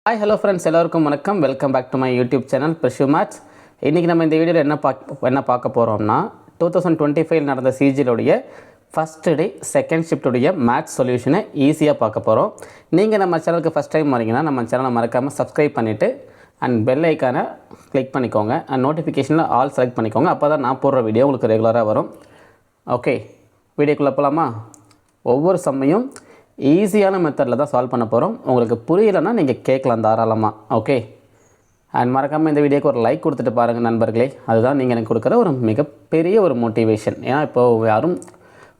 Hi hello friends, எல்லோருக்கும் வணக்கம். Welcome back to my YouTube channel Prishu Maths. இன்றைக்கி நம்ம இந்த வீடியோவில் என்ன பார்க்க போகிறோம்னா 2025 நடந்த சிஜியோடைய ஃபஸ்ட்டு டே செகண்ட் ஷிஃப்ட்டுடைய மேத்ஸ் சொல்யூஷனை ஈஸியாக பார்க்க போகிறோம். நீங்கள் நம்ம சேனலுக்கு ஃபஸ்ட் டைம் வரீங்கன்னா நம்ம சேனலை மறக்காமல் சப்ஸ்கிரைப் பண்ணிவிட்டு அண்ட் பெல் ஐக்கானை கிளிக் பண்ணிக்கோங்க அண்ட் நோட்டிஃபிகேஷனில் ஆல் செலக்ட் பண்ணிக்கோங்க. அப்போ தான் நான் போடுற வீடியோ உங்களுக்கு ரெகுலராக வரும். ஓகே, வீடியோக்குள்ளே போகலாமா? ஒவ்வொரு சம்மையும் ஈஸியான மெத்தடில் தான் சால்வ் பண்ண போகிறோம். உங்களுக்கு புரியலைன்னா நீங்கள் கேட்கலாம் தாராளமாக. ஓகே, அண்ட் மறக்காமல் இந்த வீடியோக்கு ஒரு லைக் கொடுத்துட்டு பாருங்கள் நண்பர்களே. அதுதான் நீங்கள் எனக்கு கொடுக்குற ஒரு மிகப்பெரிய ஒரு மோட்டிவேஷன். ஏன்னா இப்போது யாரும்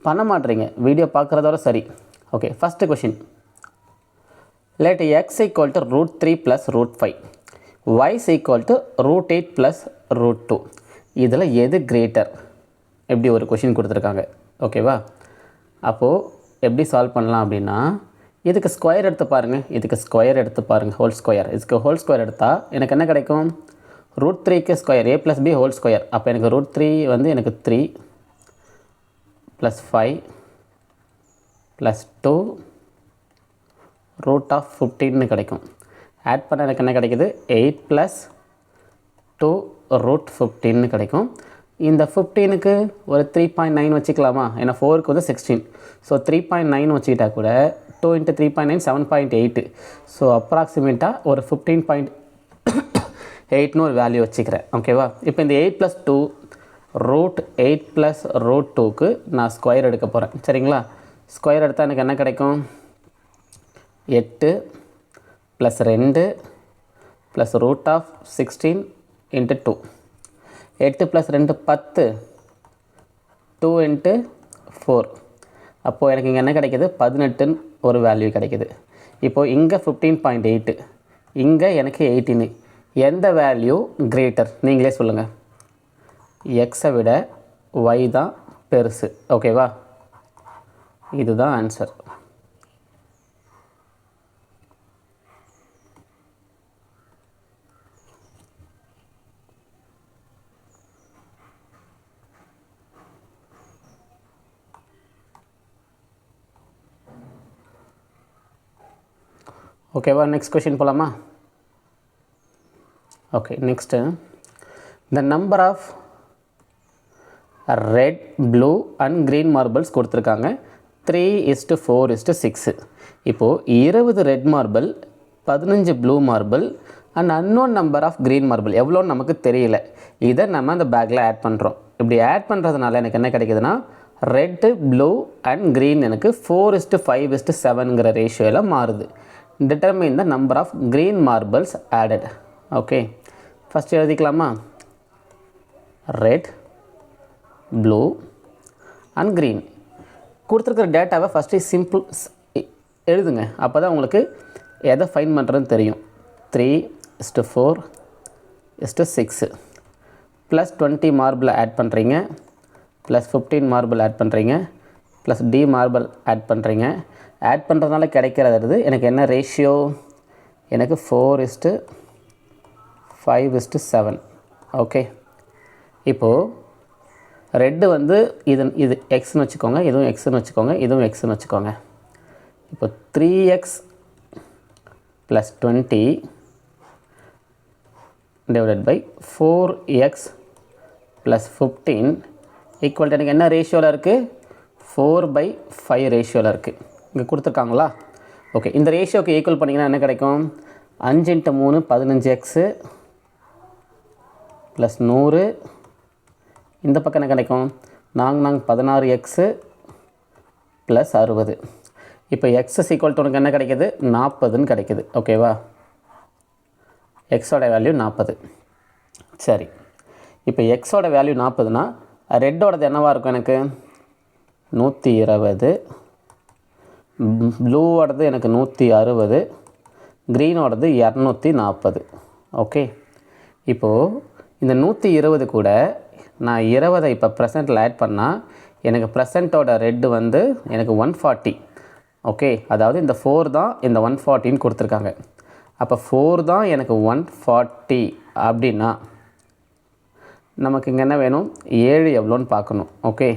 பண்ண மாட்டேறீங்க, வீடியோ பார்க்குறதோட சரி. Okay, first question. let x equal to √3 plus √5, y is equal to √8 plus √2. இதில் எது கிரேட்டர்? எப்படி ஒரு கொஷின் கொடுத்துருக்காங்க. ஓகேவா? அப்போது எப்படி சால்வ் பண்ணலாம் அப்படின்னா, இதுக்கு ஸ்கொயர் எடுத்து பாருங்கள், ஹோல் ஸ்கொயர். இதுக்கு ஹோல் ஸ்கொயர் எடுத்தால் எனக்கு என்ன கிடைக்கும்? √3க்கு square a + b whole square. அப்போ எனக்கு √3 வந்து எனக்கு 3 + 5 + 2 √15 கிடைக்கும். ஆட் பண்ண எனக்கு என்ன கிடைக்குது? 8 + 2 √15 கிடைக்கும். இந்த 15க்கு ஒரு 3.9 வச்சுக்கலாமா? ஏன்னா 4க்கு வந்து 16. ஸோ 3.9 வச்சுக்கிட்டா கூட 2 × 3.9 7.8. ஸோ அப்ராக்சிமேட்டாக ஒரு 15.8ன்னு ஒரு வேல்யூ வச்சுக்கிறேன். ஓகேவா? இப்போ இந்த 8 + 2 √8 + √2க்கு நான் ஸ்கொயர் எடுக்க போகிறேன். சரிங்களா? ஸ்கொயர் எடுத்தால் எனக்கு என்ன கிடைக்கும்? 8 + 2 + √16 × 2. 8 + 2 10, 2 × 4. அப்போது எனக்கு இங்கே என்ன கிடைக்கிது? 18ன்னு ஒரு வேல்யூ கிடைக்கிது. இப்போது இங்கே 15.8, இங்கே எனக்கு 18. எந்த வேல்யூ கிரேட்டர்? நீங்களே சொல்லுங்கள். எக்ஸை விட ஒய் தான் பெருசு. ஓகேவா? இதுதான் ஆன்சர். ஓகேவா? நெக்ஸ்ட் கொஷின் போகலாமா? Okay, next. The number of red, blue and green marbles கொடுத்துருக்காங்க. 3:4:6. இப்போது 20 red marble, 15 blue marble and unknown number of green marble எவ்வளோன்னு நமக்கு தெரியல. இதை நம்ம அந்த பேக்கில் ஆட் பண்ணுறோம். இப்படி ஆட் பண்ணுறதுனால எனக்கு என்ன கிடைக்குதுன்னா, ரெட்டு, ப்ளூ அண்ட் க்ரீன் எனக்கு 4:5:7ங்கிற ரேஷியோவில் மாறுது. determine the number of green marbles added. Okay, first எழுதிக்கலாமா? ரெட், ப்ளூ அண்ட் க்ரீன் கொடுத்துருக்குற டேட்டாவை ஃபஸ்ட்டு சிம்பிள் எழுதுங்க. அப்போ தான் உங்களுக்கு எதை ஃபைன் பண்ணுறதுன்னு தெரியும். 3:4:6 ப்ளஸ் 20 மார்பிள் ஆட் பண்ணுறீங்க, ப்ளஸ் 15 மார்பிள் ஆட் பண்ணுறீங்க, ப்ளஸ் டி மார்பிள் ஆட் பண்ணுறீங்க. ஆட் பண்ணுறதுனால கிடைக்கிறது எனக்கு என்ன ரேஷியோ? எனக்கு 4:5:7. ஓகே, இப்போது ரெட்டு வந்து இது எக்ஸ்ன்னு வச்சுக்கோங்க, இதுவும் எக்ஸ்ன்னு வச்சுக்கோங்க, இதுவும் எக்ஸ்ன்னு வச்சுக்கோங்க. இப்போ 3x + 20 / 4x + 15 ஈக்குவல் எனக்கு என்ன ரேஷியோவில் இருக்குது? 4/5 ரேஷியோவில் இருக்குது. இங்கே கொடுத்துருக்காங்களா? ஓகே, இந்த ரேஷியோக்கு ஈக்குவல் பண்ணிங்கன்னா என்ன கிடைக்கும்? 5 × 3 15x + 100. இந்த பக்கம் என்ன கிடைக்கும்? 16x + 60. இப்போ x = உனக்கு என்ன கிடைக்கிது? 40ன்னு கிடைக்கிது. ஓகேவா? எக்ஸோட வேல்யூ 40. சரி, இப்போ எக்ஸோட வேல்யூ 40னா ரெட்டோடது என்னவாக இருக்கும்? எனக்கு 120, ப்ளூவோடது எனக்கு 160, க்ரீனோடது 240. ஓகே, இப்போது இந்த 120 கூட நான் 20 இப்போ ப்ரெசண்ட்டில் ஆட் பண்ணால் எனக்கு ப்ரெசண்ட்டோட ரெட்டு வந்து எனக்கு 140. ஓகே, அதாவது இந்த 4 தான் இந்த 140ன்னு கொடுத்துருக்காங்க. அப்போ 4 தான் எனக்கு 140 அப்படின்னா நமக்கு இங்கே என்ன வேணும்? 7 எவ்வளோன்னு பார்க்கணும். ஓகே,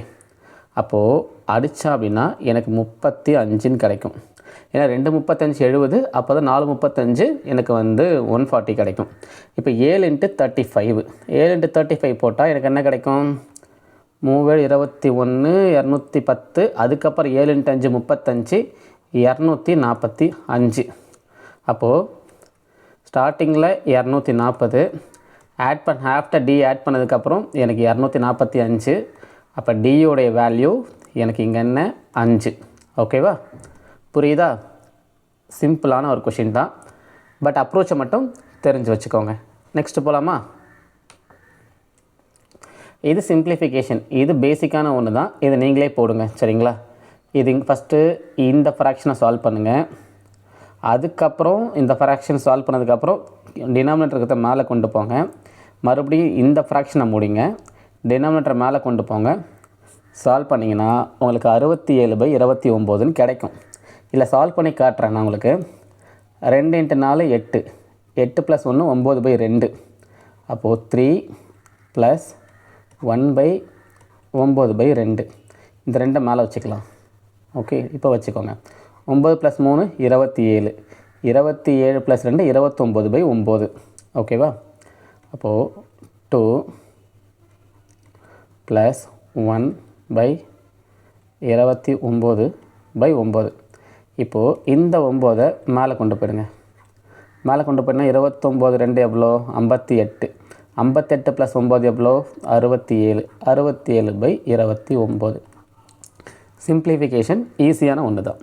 அப்போது அடித்தா அப்படின்னா எனக்கு 35ன்னு கிடைக்கும். ஏன்னா 2 35 70, அப்போ தான் 4 35 எனக்கு வந்து 140 கிடைக்கும். இப்போ 7 × 35, 7 × 35 போட்டால் எனக்கு என்ன கிடைக்கும்? 3 21 210, அதுக்கப்புறம் 7 × 5 35, 245. அப்போது ஸ்டார்டிங்கில் 240 ஆஃப்டர் டி ஆட் பண்ணதுக்கப்புறம் எனக்கு 245. அப்போ டியோடைய வேல்யூ எனக்கு இங்கே என்ன? 5. ஓகேவா? புரியுதா? சிம்பிளான ஒரு கொஷின் தான், பட் அப்ரோச்சை மட்டும் தெரிஞ்சு வச்சுக்கோங்க. நெக்ஸ்ட்டு போகலாமா? இது சிம்பிளிஃபிகேஷன், இது பேசிக்கான ஒன்று தான், இதை நீங்களே போடுங்க. சரிங்களா? இது ஃபஸ்ட்டு இந்த ஃப்ராக்ஷனை சால்வ் பண்ணுங்கள். அதுக்கப்புறம் இந்த ஃப்ராக்ஷன் சால்வ் பண்ணதுக்கப்புறம் டினாமினேட்டர் இருக்கிறத மேலே கொண்டு போங்க. மறுபடியும் இந்த ஃப்ராக்ஷனை முடிங்க, டினாமினேட்டர் மேலே கொண்டு போங்க. சால்வ் பண்ணிங்கன்னா உங்களுக்கு 67/29 கிடைக்கும். இல்லை சால்வ் பண்ணி காட்டுறேன் நான் உங்களுக்கு. 2 × 4 8, 8 + 1 9/2. அப்போது 3 + 1/9/2. இந்த 2 மேலே வச்சுக்கலாம். ஓகே, இப்போ வச்சுக்கோங்க. 9 + 3 27, 27 + 2 29/9. ஓகேவா? அப்போது 2 + 1/29/9. இப்போது இந்த 9 மேலே கொண்டு போயிடுங்க. மேலே கொண்டு போயிட்டா 29 2 எவ்வளோ? 58. 58 + 9 எவ்வளோ? 67. 67/29. சிம்பிளிஃபிகேஷன் ஈஸியான ஒன்று தான்.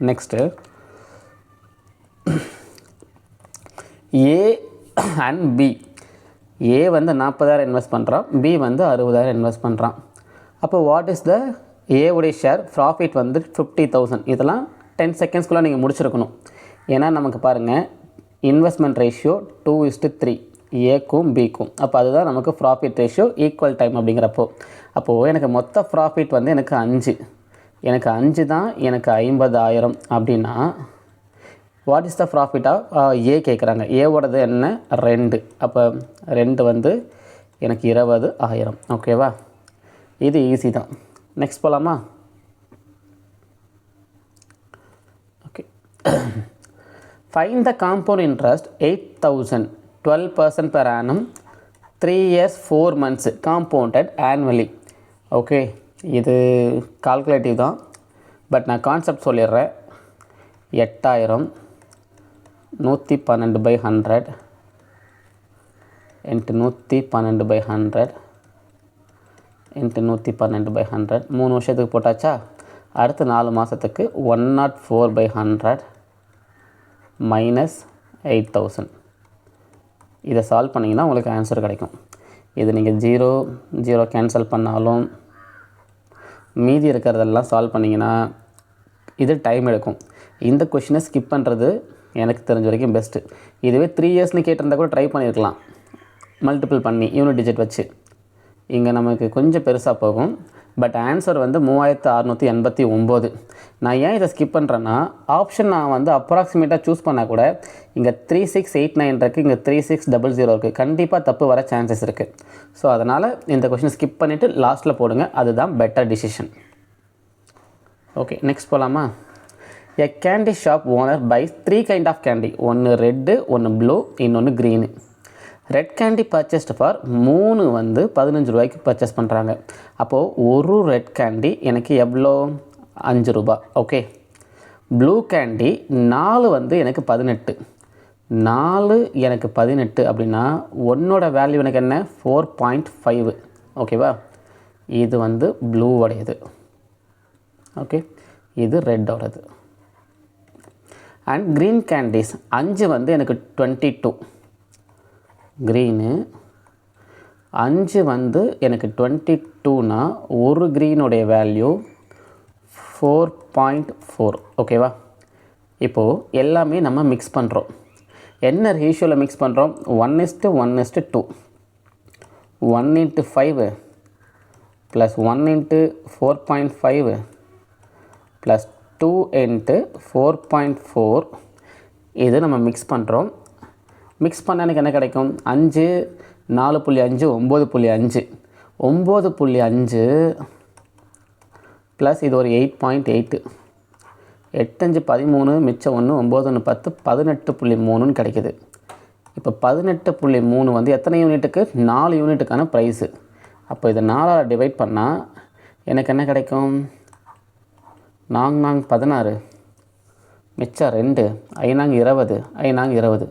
Next A and B. A வந்து 40,000 இன்வெஸ்ட் பண்ணுறான், பி வந்து 60,000 இன்வெஸ்ட் பண்ணுறான். அப்போ வாட் இஸ் த ஏவுடைய ஷேர்? ப்ராஃபிட் வந்து 50,000. இதெல்லாம் 10 செகண்ட்ஸ்குள்ளே நீங்கள் முடிச்சிருக்கணும். ஏன்னா நமக்கு பாருங்கள், இன்வெஸ்ட்மெண்ட் ரேஷியோ 2:3 ஏக்கும் பிக்கும். அப்போ அதுதான் நமக்கு ப்ராஃபிட் ரேஷியோ ஈக்குவல் டைம் அப்படிங்கிறப்போ. அப்போது எனக்கு மொத்த ப்ராஃபிட் வந்து எனக்கு 5. எனக்கு 5 தான் எனக்கு 50,000 அப்படின்னா what is the profit of A கேட்குறாங்க. ஏவோடது என்ன? 2. அப்போ 2 வந்து எனக்கு 20,000. ஓகேவா? இது ஈஸி தான். நெக்ஸ்ட் போகலாமா? Okay. Find the compound interest 8,000, 12% per annum, 3 years 4 months compounded annually. Okay, இது கால்குலேட்டிவ் தான், பட் நான் கான்செப்ட் சொல்லிடுறேன். 8,000 112/100 × 112/100 × 112/100 3 வருஷத்துக்கு போட்டாச்சா? அடுத்து 4 மாதத்துக்கு 104/100 - 8,000. இதை சால்வ் பண்ணிங்கன்னா உங்களுக்கு ஆன்சர் கிடைக்கும். இது நீங்கள் 0 கேன்சல் பண்ணாலும் மீதி இருக்கிறதெல்லாம் சால்வ் பண்ணிங்கன்னா இது டைம் எடுக்கும். இந்த கொஷினை ஸ்கிப் பண்ணுறது எனக்கு தெரிஞ்ச வரைக்கும் பெஸ்ட்டு. இதுவே 3 இயர்ஸ்னு கேட்டிருந்தா கூட ட்ரை பண்ணியிருக்கலாம், மல்டிபிள் பண்ணி யூனிட் டிஜிட் வச்சு. இங்கே நமக்கு கொஞ்சம் பெருசாக போகும், பட் ஆன்சர் வந்து 3689. நான் ஏன் இதை ஸ்கிப் பண்ணுறேன்னா, ஆப்ஷன் நான் வந்து அப்ராக்சிமேட்டாக சூஸ் பண்ணால் கூட இங்கே 3689 இருக்குது, இங்கே 3600 இருக்குது. கண்டிப்பாக தப்பு வர சான்சஸ் இருக்குது. ஸோ அதனால் இந்த கொஷினை ஸ்கிப் பண்ணிவிட்டு லாஸ்ட்டில் போடுங்க, அதுதான் பெட்டர் டிசிஷன். ஓகே, நெக்ஸ்ட் போகலாமா? A candy shop owner buys 3 kind of candy. ஒன்று ரெட்டு, ஒன்று ப்ளூ, இன்னொன்று green. Red candy purchased for 3 வந்து 15 ரூபாய்க்கு பர்ச்சேஸ் பண்ணுறாங்க. அப்போது ஒரு ரெட் கேண்டி எனக்கு எவ்வளோ? 5 ரூபா. ஓகே. ப்ளூ கேண்டி 4 வந்து எனக்கு 18. 4 எனக்கு 18 அப்படின்னா ஒன்னோட வேல்யூ எனக்கு என்ன? 4.5. ஓகேவா? இது வந்து ப்ளூவோடையது. ஓகே, இது ரெட்டோடது. அண்ட் க்ரீன் கேண்டீஸ் 5 வந்து எனக்கு 22. க்ரீனு 5 வந்து எனக்கு 22னா ஒரு க்ரீனுடைய வேல்யூ 4.4. ஓகேவா? இப்போது எல்லாமே நம்ம மிக்ஸ் பண்ணுறோம். என்ன ரேஷியோவில் மிக்ஸ் பண்ணுறோம்? 1:1:2. 1 × 5 + 1 × 4.5 + 2 × 4.4. இது நம்ம மிக்ஸ் பண்ணுறோம். மிக்ஸ் பண்ண எனக்கு என்ன கிடைக்கும்? 5 4.5 9.5. 9.5 ப்ளஸ் இது ஒரு 8.8. 8 5 13 மிச்சம் 1 9 1 10 18.3ன்னு கிடைக்குது. இப்போ 18.3 வந்து எத்தனை யூனிட்டுக்கு? 4 யூனிட்டுக்கான ப்ரைஸு. அப்போ இதை 4ஆல் டிவைட் பண்ணால் எனக்கு என்ன கிடைக்கும்? 4 16 மிச்சம் 2 5 20 5 20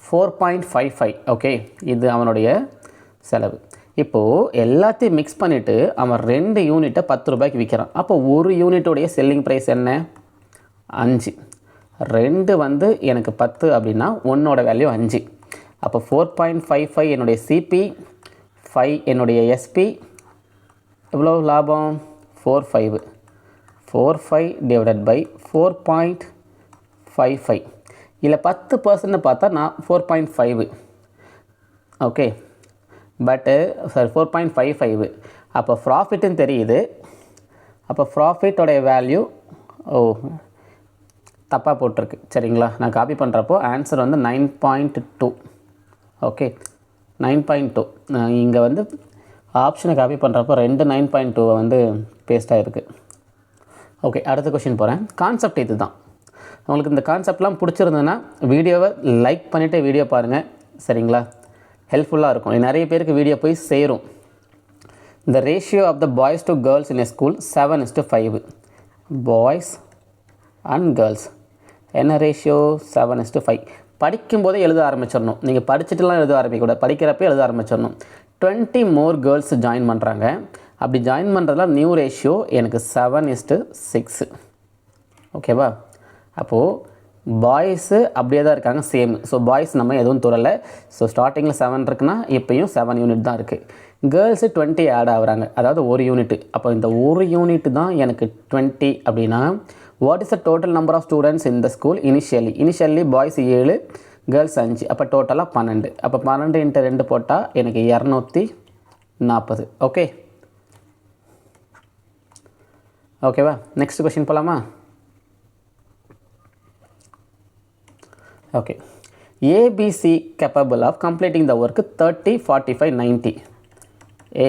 4.55. ஓகே, இது அவனுடைய செலவு. இப்போது எல்லாத்தையும் மிக்ஸ் பண்ணிவிட்டு அவன் 2 யூனிட்டை 10 ரூபாய்க்கு விற்கிறான். அப்போ ஒரு யூனிட்டுடைய செல்லிங் ப்ரைஸ் என்ன? 5. 2 வந்து எனக்கு 10 அப்படின்னா 1ஓட வேல்யூ 5. அப்போ 4.55 என்னுடைய சிபி, 5 என்னுடைய எஸ்பி. எவ்வளோ லாபம்? 45. 45 டிவைடட் பை 4.55. இல்லை 10% பார்த்தா நான் 4.5. ஓகே, பட்டு சாரி 4.55. அப்போ ப்ராஃபிட்டுன்னு தெரியுது. அப்போ ப்ராஃபிட்டோடைய வேல்யூ தப்பாக போட்டிருக்கு. சரிங்களா, நான் காப்பி பண்ணுறப்போ ஆன்சர் வந்து 9.2. ஓகே, 9.2. இங்கே வந்து ஆப்ஷனை காப்பி பண்ணுறப்போ 9.2 வந்து பேஸ்ட்டாக இருக்குது. ஓகே, அடுத்த கொஷின் போகிறேன். கான்செப்ட் இது தான். உங்களுக்கு இந்த கான்செப்ட்லாம் பிடிச்சிருந்ததுன்னா வீடியோவை லைக் பண்ணிவிட்டு வீடியோ பாருங்கள். சரிங்களா, ஹெல்ப்ஃபுல்லாக இருக்கும். நிறைய பேருக்கு வீடியோ போய் சேரும். இந்த ratio of the boys to girls in a school 7:5. Boys and girls என்ன ரேஷியோ? 7:5. படிக்கும்போதே எழுத ஆரம்பிச்சிடணும். நீங்கள் படிச்சுட்டுலாம் எழுத ஆரம்பிக்கக்கூடாது, படிக்கிறப்பே எழுத ஆரம்பிச்சிடணும். 20 மோர் கேர்ள்ஸ் ஜாயின் பண்ணுறாங்க. அப்படி ஜாயின் பண்ணுறதுல நியூ ரேஷியோ எனக்கு 7:6. ஓகேவா? அப்போது பாய்ஸு அப்படியே தான் இருக்காங்க, சேம். ஸோ பாய்ஸ் நம்ம எதுவும் தொடலை. ஸோ ஸ்டார்டிங்கில் 7 இருக்குன்னா இப்போயும் 7 யூனிட் தான் இருக்குது. கேர்ள்ஸு 20 ஆட் ஆகுறாங்க, அதாவது ஒரு யூனிட்டு. அப்போ இந்த ஒரு யூனிட்டு தான் எனக்கு 20 அப்படின்னா what is the total number of students in the school initially boys 7, girls 5. அப்போ டோட்டலாக 12. அப்போ 12 × 2 போட்டால் எனக்கு 240. ஓகே, ஓகேவா? நெக்ஸ்ட் கொஷின் போகலாமா? Okay, ABC capable of completing the work 30 45 90. A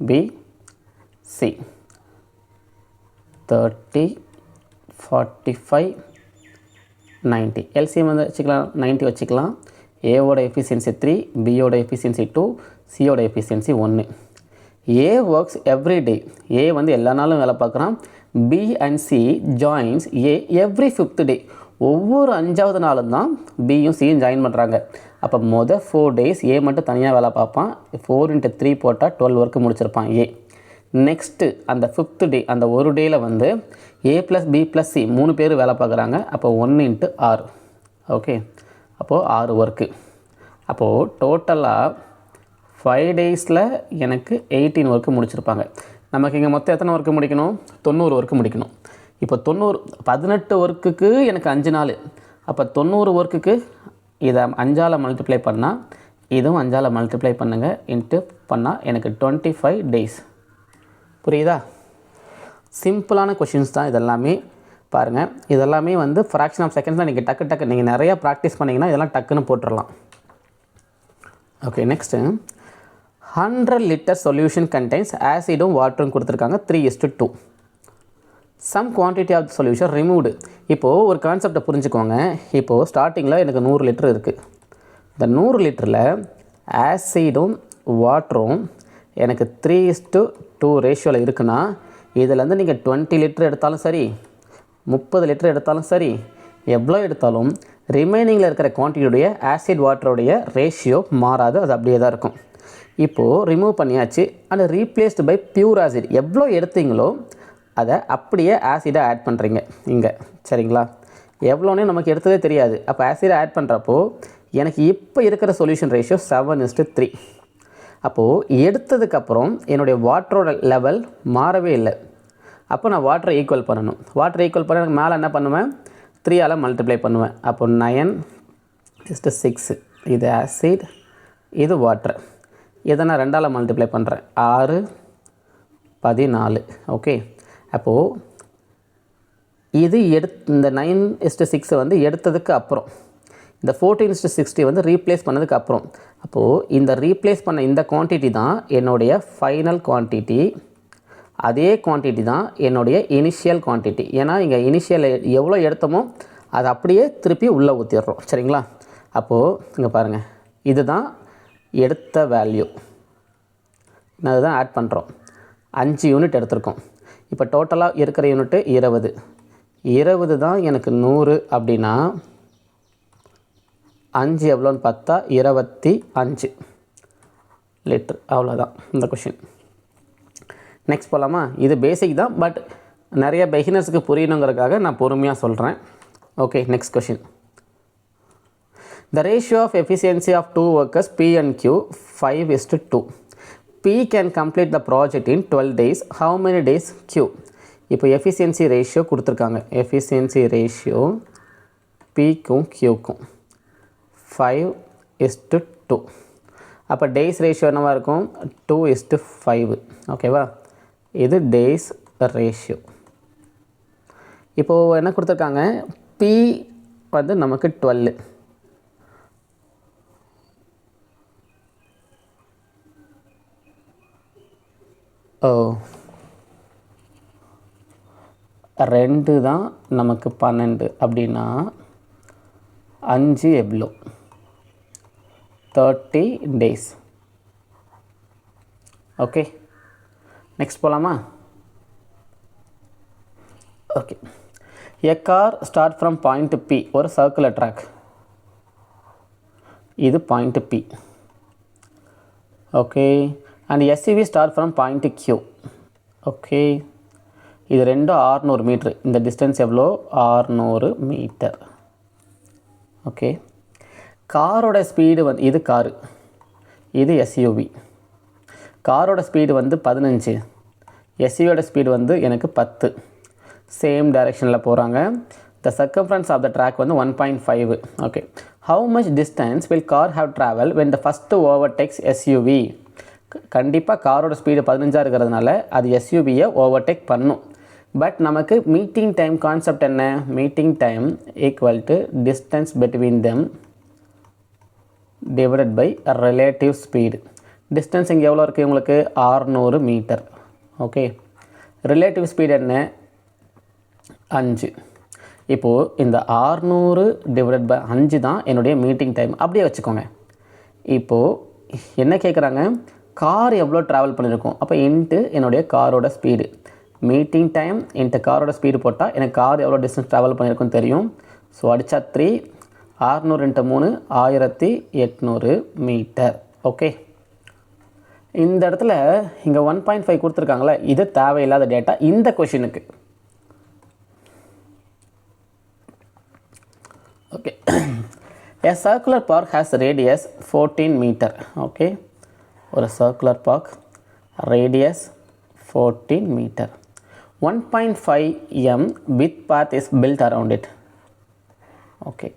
B C 30 45 90. LCM வந்து வச்சுக்கலாம், 90 வச்சுக்கலாம். ஏவோட எஃபிஷியன்சி 3, பியோட எஃபிஷியன்சி 2, சியோட efficiency 1. A works every day. A வந்து எல்லா நாளும் வேலை பார்க்குறான். B and C joins A every 5th day. ஒவ்வொரு 5வது நாளும் தான் பியும் சியும் ஜாயின் பண்ணுறாங்க. அப்போ 4 days ஏ மட்டும் தனியாக வேலை பார்ப்பான். 4 × 3 போட்டால் 12 ஒர்க்கு முடிச்சிருப்பான் ஏ. நெக்ஸ்ட்டு அந்த 5th டே, அந்த ஒரு டேயில் வந்து ஏ ப்ளஸ் பி ப்ளஸ் சி 3 பேர் வேலை பார்க்குறாங்க. அப்போ 1 × 6. ஓகே, அப்போது 6 ஒர்க்கு. அப்போது டோட்டலாக 5 daysல எனக்கு 18 ஒர்க்கு முடிச்சிருப்பாங்க. நமக்கு இங்கே மொத்தம் எத்தனை ஒர்க்கு முடிக்கணும்? 90 ஒர்க்கு முடிக்கணும். இப்போ 18 ஒர்க்குக்கு எனக்கு 5 நாள். அப்போ 90 ஒர்க்குக்கு இதை 5ஆல் மல்டிப்ளை பண்ணால், இதுவும் 5ஆல் மல்டிப்ளை பண்ணுங்கள், இன்ட்டு பண்ணால் எனக்கு 25 days. புரியுதா? சிம்பிளான கொஷின்ஸ் தான் இதெல்லாமே. பாருங்கள், இதெல்லாமே வந்து ஃப்ராக்ஷன் ஆஃப் செகண்ட்ஸில் நீங்கள் டக்கு நீங்கள் நிறையா ப்ராக்டிஸ் பண்ணிங்கன்னா இதெல்லாம் டக்குன்னு போட்டுடலாம். Okay, next 100 liter solution contains ஆசிடும் வாட்டரும் கொடுத்துருக்காங்க 3:2. Some quantity of solution removed. இப்போது ஒரு கான்செப்டை புரிஞ்சுக்கோங்க. இப்போது ஸ்டார்டிங்கில் எனக்கு 100 லிட்டர் இருக்குது. இந்த 100 லிட்டரில் ஆசிடும் வாட்டரும் எனக்கு 3:2 ரேஷியோவில் இருக்குன்னா, இதிலேருந்து நீங்கள் 20 லிட்டர் எடுத்தாலும் சரி, 30 லிட்டர் எடுத்தாலும் சரி, எவ்வளோ எடுத்தாலும் ரிமைனிங்கில் இருக்கிற குவான்டிட்டியுடைய ஆசிட் வாட்டருடைய ரேஷியோ மாறாது, அது அப்படியே தான் இருக்கும். இப்போது ரிமூவ் பண்ணியாச்சு. And replaced by pure acid. எவ்வளோ எடுத்தீங்களோ அதை அப்படியே ஆசிடை ஆட் பண்ணுறீங்க இங்கே. சரிங்களா, எவ்வளோனே நமக்கு எடுத்ததே தெரியாது. அப்போ ஆசிடை ஆட் பண்ணுறப்போ எனக்கு இப்போ இருக்கிற சொல்யூஷன் ரேஷியோ 7:3. அப்போது எடுத்ததுக்கப்புறம் என்னுடைய வாட்டரோட லெவல் மாறவே இல்லை. அப்போ நான் வாட்டரை ஈக்குவல் பண்ணணும். வாட்டரை ஈக்குவல் பண்ண எனக்கு மேலே என்ன பண்ணுவேன்? 3ஆல் மல்டிப்ளை பண்ணுவேன். அப்போ 9:6. இது ஆசிட், இது வாட்டர். இதை நான் 2ஆல் மல்டிப்ளை பண்ணுறேன். 6 14. ஓகே, அப்போது இது இந்த 9:6 வந்து எடுத்ததுக்கு அப்புறம், இந்த 14:60 வந்து ரீப்ளேஸ் பண்ணதுக்கு அப்புறம். அப்போது இந்த ரீப்ளேஸ் பண்ண இந்த குவான்டிட்டி தான் என்னுடைய ஃபைனல் குவான்டிட்டி. அதே குவான்டிட்டி தான் என்னுடைய இனிஷியல் குவான்டிட்டி. ஏன்னா இங்கே இனிஷியல் எவ்வளோ எடுத்தோமோ அதை அப்படியே திருப்பி உள்ளே ஊற்றிடுறோம். சரிங்களா? அப்போது இங்கே பாருங்கள், இதுதான் எடுத்த வேல்யூ. நான் அதுதான் ஆட் பண்ணுறோம். 5 யூனிட் எடுத்திருக்கோம். இப்போ டோட்டலாக இருக்கிற யூனிட்டு 20 தான் எனக்கு 100 அப்படின்னா 5 எவ்வளோன்னு பார்த்தா 25 லிட்டர். அவ்வளோதான் இந்த கொஷின். நெக்ஸ்ட் போகலாமா? இது பேசிக் தான், பட் நிறைய பிகினர்ஸுக்கு புரியணுங்கிறதுக்காக நான் பொறுமையாக சொல்கிறேன். Okay, next question. The ratio of efficiency of two workers P and Q 5:2. P can complete the project in 12 days. How many days Q? இப்போ எஃபிஷியன்சி ரேஷியோ கொடுத்துருக்காங்க. எஃபிஷியன்சி ரேஷியோ Pக்கும் Qக்கும் 5:2. அப்போ டேஸ் ரேஷியோ என்னவாக இருக்கும்? 2:5. ஓகேவா? இது டேஸ் ரேஷியோ. இப்போது என்ன கொடுத்துருக்காங்க? P வந்து நமக்கு 12. ஓ, 2 தான் நமக்கு 12 அப்படின்னா 5 எவ்வளோ? 30 days. ஓகே, நெக்ஸ்ட் போகலாமா? Okay, a car start from point P, ஒரு சர்க்குலர் ட்ராக். இது point P. Okay, and SUV start from point Q. Okay, இது ரெண்டும் 600 மீட்ரு. இந்த டிஸ்டன்ஸ் எவ்வளோ? 600 மீட்டர். ஓகே, காரோட ஸ்பீடு வந்து, இது காரு, இது SUV. காரோட ஸ்பீடு வந்து 15, SUVயோட ஸ்பீடு வந்து எனக்கு 10. சேம் டைரெக்ஷனில் போகிறாங்க. The circumference of the track வந்து 1.5. Okay, how much distance will car have travel when the first overtakes SUV? கண்டிப்பாக காரோட ஸ்பீடு 15 இருக்கிறதுனால அது SUVயை ஓவர்டேக் பண்ணும். பட் நமக்கு மீட்டிங் டைம் கான்செப்ட் என்ன? Meeting time equal to distance between them divided by relative speed. Distance இங்கே எவ்வளோ இருக்குது உங்களுக்கு? 600 மீட்டர். ஓகே, ரிலேட்டிவ் ஸ்பீடு என்ன? 5. இப்போது இந்த 600 டிவைடட் பை 5 தான் என்னுடைய மீட்டிங் டைம். அப்படியே வச்சுக்கோங்க. இப்போது என்ன கேட்குறாங்க? கார் எவ்வளோ ட்ராவல் பண்ணியிருக்கோம். அப்போ இன்ட்டு என்னுடைய காரோட ஸ்பீடு. மீட்டிங் டைம் இன்ட்டு காரோட ஸ்பீடு போட்டால் எனக்கு கார் எவ்வளோ டிஸ்டன்ஸ் ட்ராவல் பண்ணியிருக்குன்னு தெரியும். ஸோ அடித்தா 3, 600 × 3 1800 மீட்டர். ஓகே, இந்த இடத்துல இங்கே 1.5 கொடுத்துருக்காங்களே, இது தேவையில்லாத டேட்டா இந்த கொஷினுக்கு. Okay, a circular park has radius 14 metre. Okay, ஒரு circular park radius 14 metre. 1.5 m width path is built around it. Okay,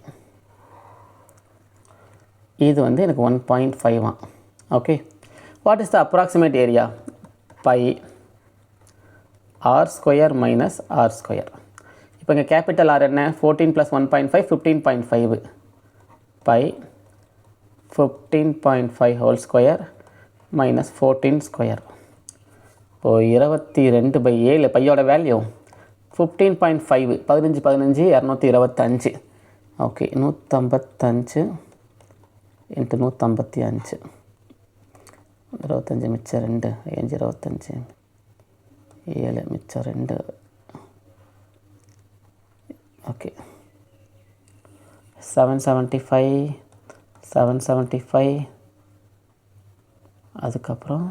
இது வந்து எனக்கு 1.5. Okay, what is the approximate area? Pi r square minus r square. இப்போ இங்கே capital R என்ன? 14 + 1.5 15.5. Pi 15.5 whole square minus 14 square. இப்போது 22/7 பையோட value 15.5. 15 15 225. Okay, 155 × 155 25 மிச்சம் 2 5 25 7 மிச்சம் 2. ஓகே, 775 அதுக்கப்புறம்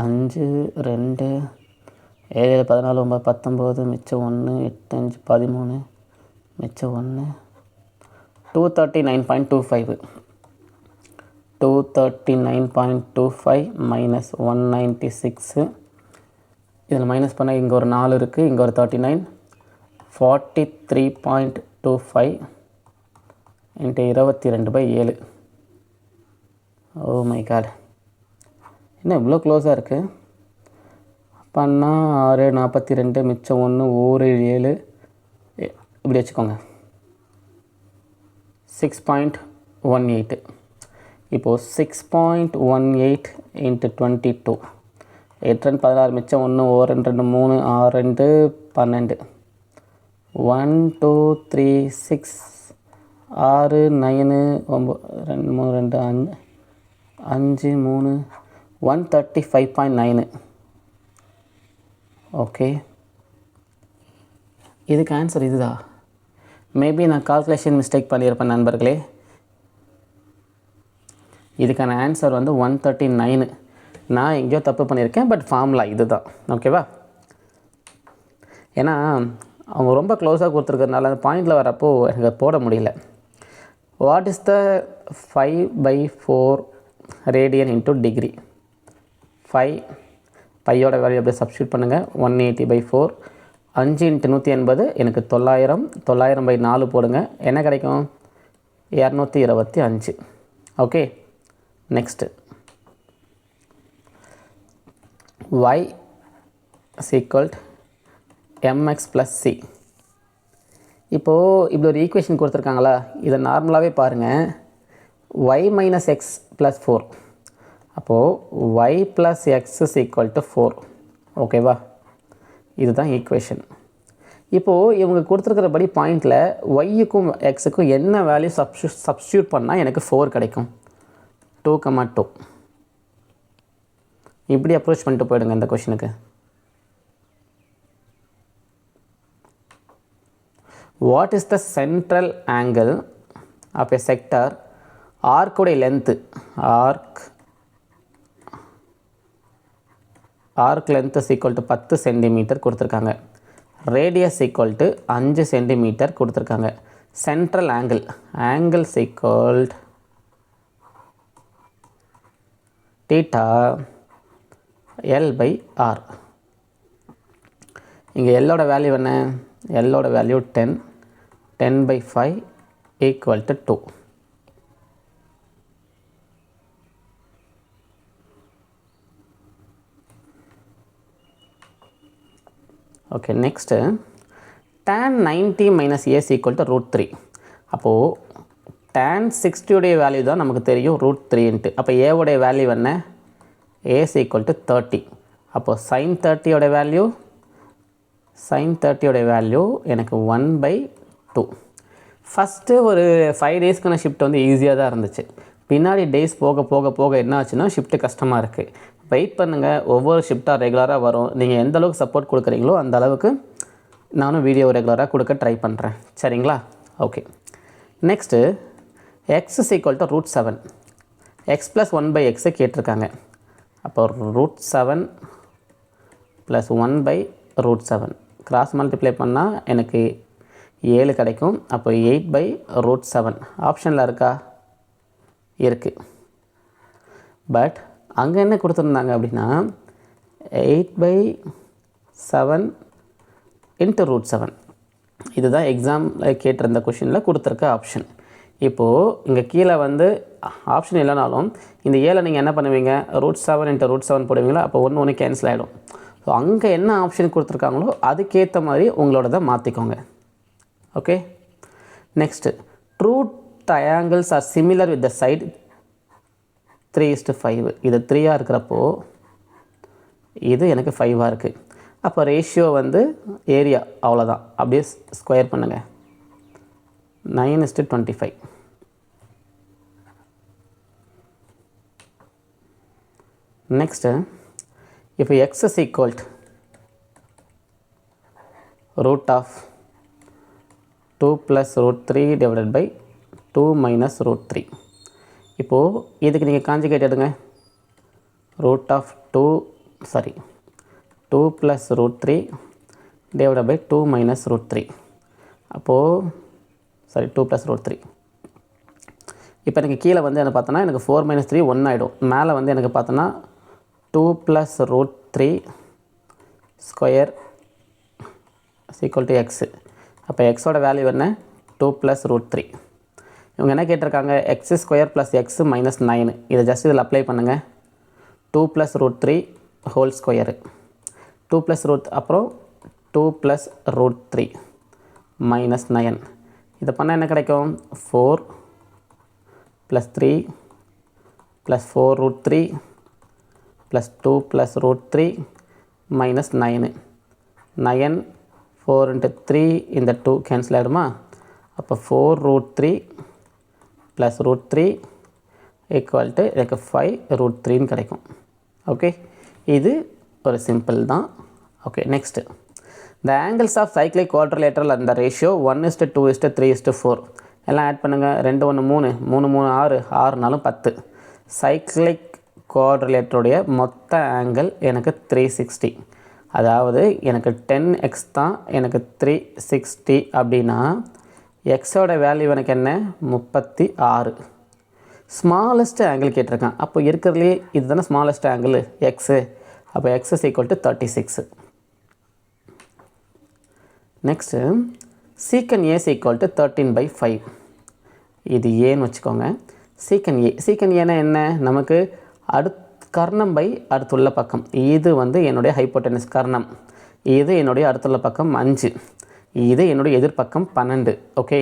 5 2 7 14 9 19 மிச்சம் 1 8 5 13 மிச்சம் 1 239.25. 239.25 minus 196. இதில் மைனஸ் பண்ண இங்கே ஒரு 4 இருக்குது, இங்கே ஒரு 39. 43.25 × 22/7. ஓ மை காட், என்ன இவ்வளோ க்ளோஸாக இருக்குது? பண்ணால் 6 42 மிச்சம் 1 1 7 இப்படி வச்சுக்கோங்க. 6.18. இப்போது 6.18 into 22. 8 16 மிச்சம் 1 1 2 3 6 2 12. 1 2 3 6 6 9 9 2 3 2 5 3 135.9. ஓகே, இதுக்கு ஆன்சர் இதுதான். மேபி நான் கால்குலேஷன் மிஸ்டேக் பண்ணியிருப்பேன் நண்பர்களே. இதுக்கான ஆன்சர் வந்து 139. நான் எங்கேயோ தப்பு பண்ணியிருக்கேன், பட் ஃபார்முலா இது தான். ஓகேவா? ஏன்னா அவங்க ரொம்ப க்ளோஸாக கொடுத்துருக்கறதுனால அந்த பாயிண்டில் வரப்போ எனக்கு போட முடியல. What is the 5/4 radian into degree? 5 பையோட வேல்யூ அப்படியே சப்ஸ்டியூட் பண்ணுங்கள். 180/4. 5 × 180 எனக்கு 900. 900/4 போடுங்க. என்ன கிடைக்கும்? 225. Okay, next y = mx + c. இப்போது இப்படி ஒரு ஈக்குவேஷன் கொடுத்துருக்காங்களா, இதை நார்மலாகவே பாருங்கள். y - x + 4. அப்போது y + x = 4. ஓகேவா? இதுதான் ஈக்குவேஷன். இப்போது இவங்க கொடுத்துருக்கிறபடி பாயிண்டில் ஒய்க்கும் எக்ஸுக்கும் என்ன வேல்யூ சப்ஸ்டியூட் பண்ணால் எனக்கு 4 கிடைக்கும்? 2,2. இப்படி அப்ரோச் பண்ணிட்டு போயிடுங்க இந்த கொஷனுக்கு. What is the central angle of a sector? ஆர்க்குடைய லென்த்து, ஆர்க் லென்த்து = 10 சென்டிமீட்டர் கொடுத்துருக்காங்க. ரேடியஸ் = 5 சென்டிமீட்டர் கொடுத்துருக்காங்க. Central angle = θ L/R. இங்கே எல்லோட வேல்யூ என்ன? எல்லோட value 10. 10/5 = 2. Okay, next tan 90 - a = √3. அப்போது tan 60 உடைய வேல்யூ தான் நமக்கு தெரியும் √3. அப்போ a உடைய வேல்யூ என்ன? a = 30. அப்போது sin 30 உடைய வேல்யூ எனக்கு 1/2. ஃபஸ்ட்டு ஒரு 5 டேஸ்க்கான ஷிஃப்ட் வந்து ஈஸியாக தான் இருந்துச்சு. பின்னாடி டேஸ் போக போக போக என்ன ஆச்சுன்னா ஷிஃப்ட்டு கஷ்டமாக இருக்குது. வெயிட் பண்ணுங்கள், ஒவ்வொரு ஷிஃப்ட்டாக ரெகுலராக வரும். நீங்கள் எந்த அளவுக்கு சப்போர்ட் கொடுக்குறீங்களோ அந்த அளவுக்கு நானும் வீடியோ ரெகுலராக கொடுக்க ட்ரை பண்ணுறேன். சரிங்களா? Okay, next x = √7. x + 1/x கேட்டிருக்காங்க. அப்போ √7 + 1/√7 கிராஸ் மல்டிப்ளை பண்ணால் எனக்கு 7 கிடைக்கும். அப்போ 8/√7 ஆப்ஷனில் இருக்கா? இருக்குது. பட் அங்கே என்ன கொடுத்துருந்தாங்க அப்படின்னா 8/7 × √7. இதுதான் எக்ஸாம் கேட்டிருந்த கொஷினில் கொடுத்துருக்க ஆப்ஷன். இப்போது இங்கே கீழே வந்து ஆப்ஷன் இல்லைனாலும் இந்த 7 நீங்கள் என்ன பண்ணுவீங்க? √7 × √7 போடுவீங்களா? அப்போ ஒன்று கேன்சல் ஆகிடும். ஸோ அங்கே என்ன ஆப்ஷன் கொடுத்துருக்காங்களோ அதுக்கேற்ற மாதிரி உங்களோடதை மாற்றிக்கோங்க. Okay, next true triangles R similar with the side 3:5. இது 3ஆக இருக்கிறப்போ இது எனக்கு 5ஆக இருக்குது. அப்போ ரேஷியோ வந்து ஏரியா அவ்வளோதான். அப்படியே ஸ்கொயர் பண்ணுங்கள். 9:25. நெக்ஸ்ட்டு இப்போ x = √2 + √3 / 2 - √3. இப்போது இதுக்கு நீங்கள் காஞ்சிகேட் எடுங்க. 2 + √3 / 2 - √3. அப்போது 2 + √3. இப்போ எனக்கு கீழே வந்து என்ன பார்த்தோன்னா எனக்கு 4 - 3 1 ஆகிடும். மேலே வந்து எனக்கு பார்த்தோன்னா 2 + √3 ஸ்கொயர் = x. அப்போ எக்ஸோட வேல்யூ என்ன? 2 + √3. இவங்க என்ன கேட்டிருக்காங்க? x² + x - 9. இதை ஜஸ்ட் இதில் அப்ளை பண்ணுங்கள். 2 + √3 ஹோல் ஸ்கொயரு 2 + அப்புறம் 2 + √3 - 9. இதை பண்ணால் என்ன கிடைக்கும்? 4 plus 3 plus 4 root 3 plus 2 plus root 3 minus 9. 9 4 into 3 இந்த 2 cancel ஆகிடுமா? அப்போ 4 root 3 plus root 3 equal to எனக்கு 5 root 3 கிடைக்கும். ஓகே, இது ஒரு சிம்பிள் தான். Okay, next the angles of cyclic quadrilateral and the ratio 1:2:3:4 எல்லாம் ஆட் பண்ணுங்கள். 2 1 3 3 3 6 6 4 10. சைக்ளிக் குவாட்ரிலேட்டருடைய மொத்த ஆங்கிள் எனக்கு 360. அதாவது எனக்கு 10x தான் எனக்கு 360 அப்படின்னா எக்ஸோட வேல்யூ எனக்கு என்ன 36. ஸ்மாலஸ்ட் ஆங்கிள் கேட்டிருக்கான். அப்போ இருக்கிறதுலே இது தானே ஸ்மாலஸ்ட் ஆங்கிள் எக்ஸு. அப்போ X is equal to 36. Next சீக்கன் ஏ இஸ் ஈக்குவல் டு 13/5. இது ஏன்னு வச்சுக்கோங்க. சீக்கன் ஏன்னா என்ன, நமக்கு கர்ணம் பை அடுத்துள்ள பக்கம். இது வந்து என்னுடைய ஹைப்போட்டெனஸ் கர்ணம். இது என்னுடைய அடுத்துள்ள பக்கம் 5. இது என்னுடைய எதிர்பக்கம் 12. ஓகே,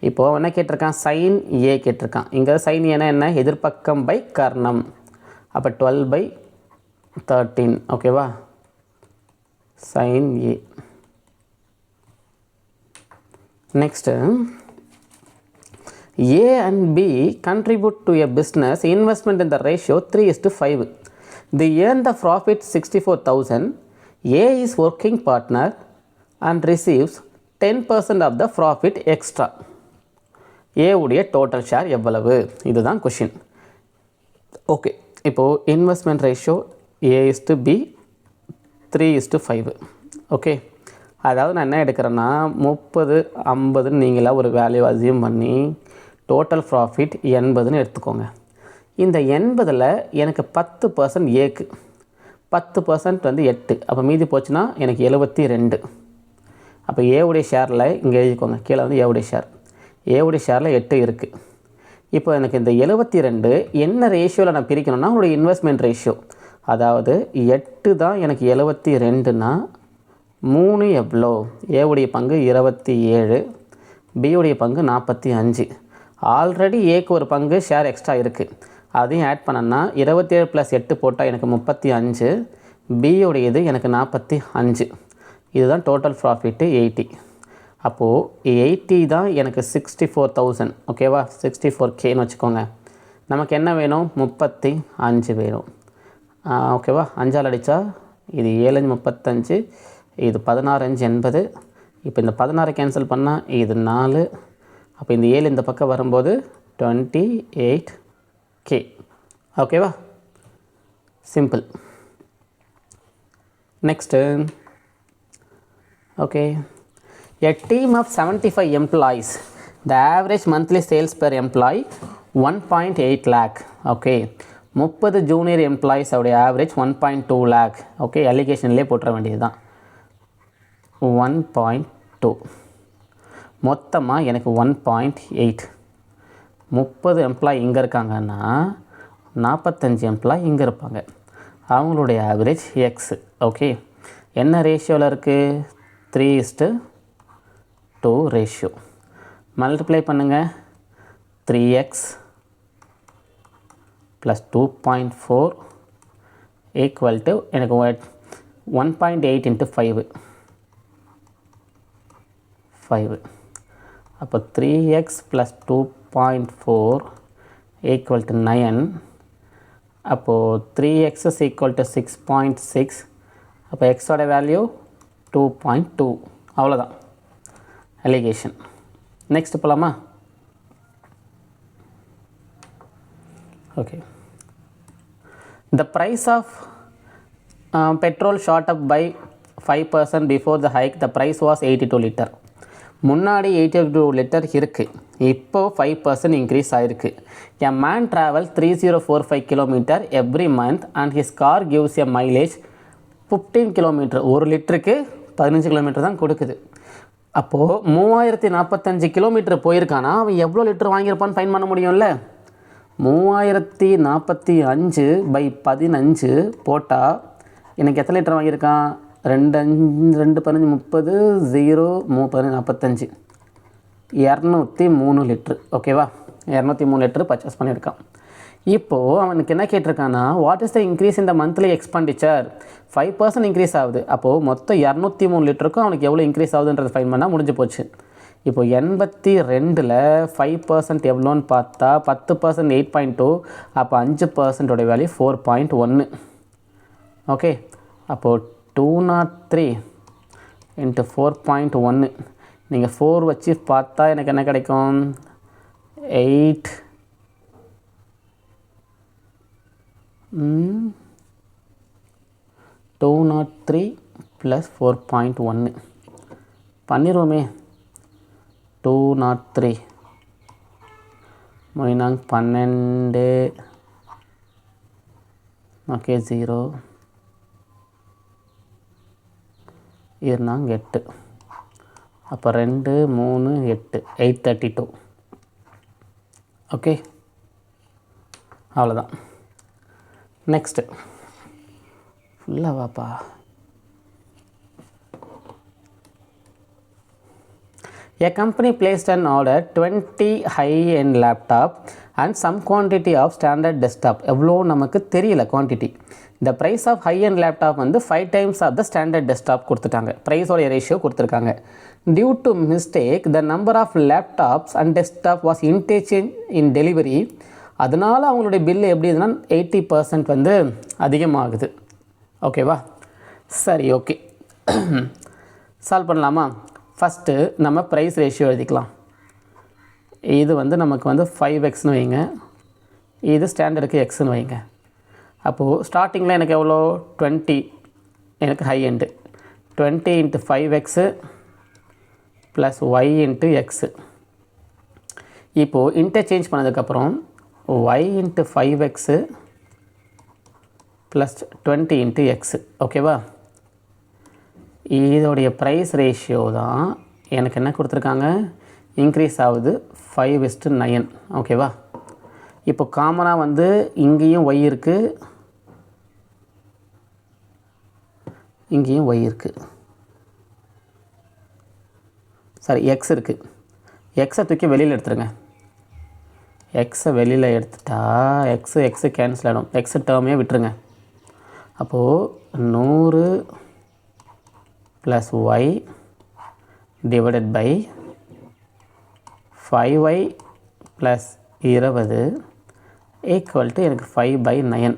இப்போது என்ன கேட்டிருக்கான், சைன் ஏ கேட்டிருக்கான். இங்கே சைன் ஏன்னா என்ன, எதிர்பக்கம் பை கர்ணம். அப்போ 12/13. ஓகேவா, sine A. Next A and B contribute to a business investment in the ratio 3:5. They earn the profit 64,000. A is working partner and receives 10% of the profit extra. A உடைய total share எவ்வளவு, இதுதான் question. Okay, இப்போது investment ratio A/B 3:5. Okay, அதாவது நான் என்ன எடுக்கிறேன்னா 30 50 நீங்களாக ஒரு value assume பண்ணி டோட்டல் ப்ராஃபிட் 80ன்னு எடுத்துக்கோங்க. இந்த 80ல் எனக்கு 10% ஏக்கு, 10% வந்து 8. அப்போ மீதி போச்சுன்னா எனக்கு 72. அப்போ ஏவுடைய ஷேரில் இங்கே எழுதிக்கோங்க, கீழே வந்து ஏவுடைய ஷேர். ஏவுடைய ஷேரில் 8 இருக்குது. இப்போ எனக்கு இந்த 72 என்ன ரேஷியோவில் நான் பிரிக்கணும்னா உங்களுடைய இன்வெஸ்ட்மெண்ட் ரேஷியோ. அதாவது 8 தான் எனக்கு 72னா 3 எவ்வளோ, ஏவுடைய பங்கு 27, பியுடைய பங்கு 45. ஆல்ரெடி ஏக்கு ஒரு பங்கு ஷேர் எக்ஸ்ட்ரா இருக்குது, அதையும் ஆட் பண்ணனா 27 + 8 போட்டால் எனக்கு 35, பியுடையது எனக்கு 45. இதுதான் டோட்டல் ப்ராஃபிட்டு 80. அப்போது 80 தான் எனக்கு 64,000. ஓகேவா, 64Kன்னு வச்சுக்கோங்க. நமக்கு என்ன வேணும், 35 வேணும். ஓகேவா, 5ஆல் அடித்தா இது 7 35, இது 16 80. இப்போ இந்த 16 கேன்சல் பண்ணால் இது 4. அப்போ இந்த 7 இந்த பக்கம் வரும்போது 28K. ஓகேவா, simple. Next okay, a team of 75 employees, the average monthly sales per employee 1.8 lakh. Okay, 30 junior employees உடைய ஆவரேஜ் 1.2 lakh. ஓகே, அலிகேஷன்லேயே போட்டுற வேண்டியது தான். 1.2 மொத்தமாக எனக்கு 1.8. 30 எம்ப்ளாயி இங்கே இருக்காங்கன்னா 45 எம்ப்ளாயி இங்கே இருப்பாங்க. அவங்களுடைய ஆவரேஜ் எக்ஸ். ஓகே, என்ன ரேஷியோவில் இருக்குது, 3:2 ரேஷியோ. மல்டிப்ளை பண்ணுங்கள், 3x + 2.4 ஈக்குவல் டு எனக்கு 1.8 × 5. அப்போ 3x + 2.4 ஈக்குவல் டு 9. அப்போது 3x is equal to 6.6. அப்போ எக்ஸோட வேல்யூ 2.2. அவ்வளோதான் அலிகேஷன். நெக்ஸ்ட் போகலாமா? Okay, the price of petrol shot up by 5% before the hike. The price was 82 liter. முன்னாடி 82 லிட்டர் இருக்குது, இப்போது 5% இன்க்ரீஸ் ஆகிருக்கு. A man travel 3045 kilometre every month and his car gives a mileage 15 kilometre. 1 லிட்டருக்கு 15 kilometre தான் கொடுக்குது. அப்போது 3045 kilometre போயிருக்கானா அவன் எவ்வளோ லிட்டர் வாங்கியிருப்பான்னு ஃபைன் பண்ண முடியும்ல. 3045/15 போட்டால் எனக்கு எத்தனை லிட்டர் வாங்கியிருக்கான், 2 5 2 15 30 0 3 15 45 203 லிட்ரு. ஓகேவா, $203 லிட்டர் பர்ச்சேஸ் பண்ணியிருக்கான். இப்போது அவனுக்கு என்ன கேட்டிருக்கான்னா, வாட் இஸ் த இன்க்ரீஸ் இந்த மந்த்லி எக்ஸ்பெண்டிச்சர்? 5% இன்க்ரீஸ் ஆகுது. அப்போது மொத்தம் 203 லிட்டருக்கும் அவனுக்கு எவ்வளோ இன்க்ரீஸ் ஆகுதுன்றது ஃபைன் பண்ணால் முடிஞ்சு போச்சு. இப்போ 82ல் 5% எவ்வளோன்னு பார்த்தா 10% 8.2, அப்போ 5% வேல்யூ 4.1. ஓகே, அப்போது 203 × 4.1 நீங்கள் 4 வச்சு பார்த்தா எனக்கு என்ன கிடைக்கும்? 8 203 + 4.1 பண்ணிடுவோமே. 203 மொழினாங்க 12. ஓகே, 0 இருந்தாங்க 8. அப்போ 2 3 8 832. ஓகே, அவ்வளோதான். நெக்ஸ்ட்டு ஃபுல்லாக வாப்பா. A company placed an order 20 high-end laptop and some quantity of standard desktop. எவ்வளோ நமக்கு தெரியல quantity. The price of high-end laptop வந்து 5 times of the standard desktop கொடுத்துட்டாங்க. ப்ரைஸோடைய ரேஷியோ கொடுத்துருக்காங்க. Due to mistake, the number of laptops and desktop was interchanged in delivery. அதனால் அவங்களுடைய bill எப்படி இதுனா 80% வந்து அதிகமாகுது. ஓகேவா? சரி, ஓகே, சால்வ் பண்ணலாமா? ஃபஸ்ட்டு நம்ம ப்ரைஸ் ரேஷியோ எழுதிக்கலாம். இது வந்து நமக்கு வந்து 5xன்னு வைங்க, இது ஸ்டாண்டர்டுக்கு எக்ஸ்ன்னு வைங்க. அப்போது ஸ்டார்டிங்கில் எனக்கு எவ்வளோ? 20 எனக்கு high end. 20 × 5x + y × x. இப்போது இன்டர்சேஞ்ச் பண்ணதுக்கப்புறம் y × 5x + 20 × x. ஓகேவா? இதோடைய ப்ரைஸ் ரேஷியோ தான் எனக்கு என்ன கொடுத்துருக்காங்க? இன்க்ரீஸ் ஆகுது 5:9. ஓகேவா? இப்போ காமனாக வந்து இங்கேயும் y இருக்குது, இங்கேயும் y இருக்குது. சாரி, x இருக்குது. எக்ஸை தூக்கி வெளியில் எடுத்துருங்க. எக்ஸை வெளியில் எடுத்துட்டா எக்ஸு கேன்சல் ஆகிடும். எக்ஸு டேர்மே விட்டுருங்க. அப்போது 100 + y / 5y + 20 = எனக்கு 5/9.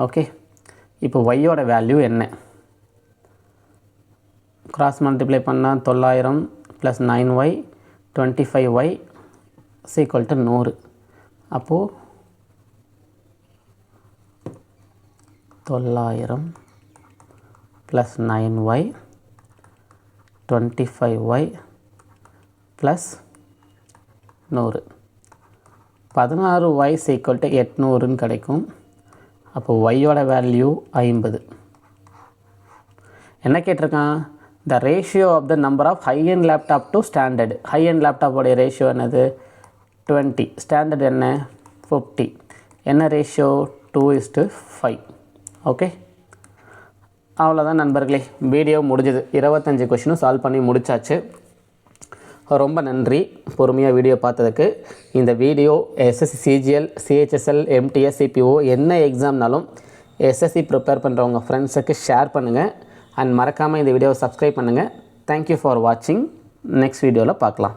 ஓகே, இப்போ y-ஓட வேல்யூ என்ன? கிராஸ் மல்டிப்ளை பண்ணால் 900 + 9y 25y = 100. அப்போது 900 + 9y 25y + 100 16y = 800ன்னு கிடைக்கும். அப்போது y-ஓட வேல்யூ 50. என்ன கேட்டிருக்கான்? The ratio of the number of high and laptop to standard. High and லேப்டாப்போடைய ரேஷியோ என்னது? 20. ஸ்டாண்டர்ட் என்ன? 50. என்ன ரேஷியோ? 2:5. ஓகே, அவ்வளோதான் நண்பர்களே, வீடியோ முடிஞ்சது. 25 கொஷினும் சால்வ் பண்ணி முடித்தாச்சு. ரொம்ப நன்றி பொறுமையாக வீடியோ பார்த்ததுக்கு. இந்த video SSC CGL, CHSL, MTS, CPO என்ன எக்ஸாம்னாலும் எஸ்எஸ்சி ப்ரிப்பேர் பண்ணுறவங்க ஃப்ரெண்ட்ஸுக்கு ஷேர் பண்ணுங்கள். அண்ட் மறக்காமல் இந்த வீடியோவை சப்ஸ்கிரைப் பண்ணுங்கள். தேங்க்யூ ஃபார் வாட்சிங். நெக்ஸ்ட் வீடியோவில் பார்க்கலாம்.